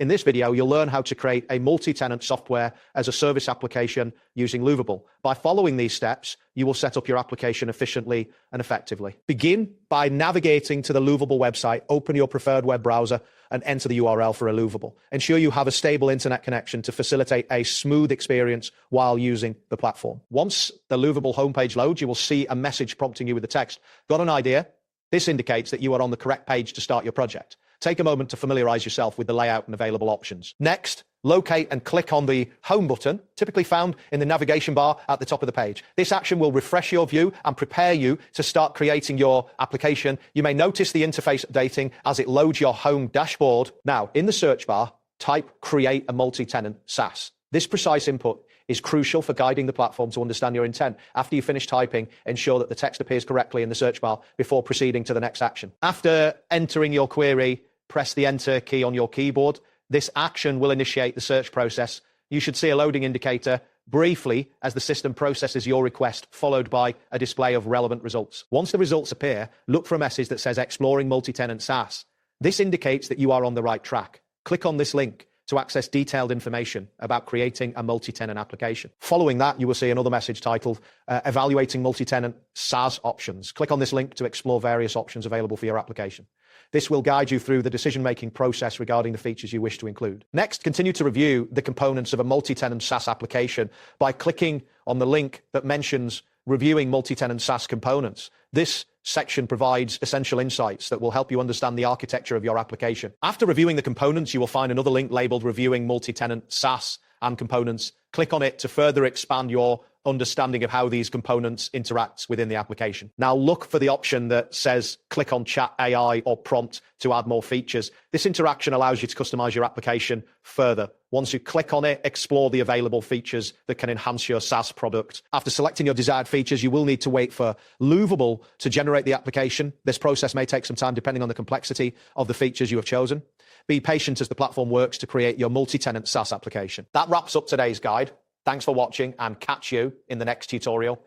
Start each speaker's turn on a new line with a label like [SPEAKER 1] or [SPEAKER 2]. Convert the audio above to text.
[SPEAKER 1] In this video, you'll learn how to create a multi-tenant software as a service application using Lovable. By following these steps, you will set up your application efficiently and effectively. Begin by navigating to the Lovable website, open your preferred web browser, and enter the URL for a Lovable. Ensure you have a stable internet connection to facilitate a smooth experience while using the platform. Once the Lovable homepage loads, you will see a message prompting you with the text, "Got an idea?" This indicates that you are on the correct page to start your project. Take a moment to familiarize yourself with the layout and available options. Next, locate and click on the Home button, typically found in the navigation bar at the top of the page. This action will refresh your view and prepare you to start creating your application. You may notice the interface updating as it loads your home dashboard. Now, in the search bar, type "Create a multi-tenant SaaS." This precise input is crucial for guiding the platform to understand your intent. After you finish typing, ensure that the text appears correctly in the search bar before proceeding to the next action. After entering your query, press the Enter key on your keyboard. This action will initiate the search process. You should see a loading indicator briefly as the system processes your request, followed by a display of relevant results. Once the results appear, look for a message that says "Exploring multi-tenant SaaS." This indicates that you are on the right track. Click on this link to access detailed information about creating a multi-tenant application. Following that, you will see another message titled "Evaluating multi-tenant SaaS options." Click on this link to explore various options available for your application. This will guide you through the decision-making process regarding the features you wish to include. Next, continue to review the components of a multi-tenant SaaS application by clicking on the link that mentions "Reviewing multi-tenant SaaS components." This section provides essential insights that will help you understand the architecture of your application. After reviewing the components, you will find another link labeled "Reviewing multi-tenant SaaS and components." Click on it to further expand your understanding of how these components interact within the application. Now look for the option that says "Click on Chat AI" or "Prompt" to add more features. This interaction allows you to customize your application further. Once you click on it, explore the available features that can enhance your SaaS product. After selecting your desired features, you will need to wait for Lovable to generate the application. This process may take some time depending on the complexity of the features you have chosen. Be patient as the platform works to create your multi-tenant SaaS application. That wraps up today's guide. Thanks for watching and catch you in the next tutorial.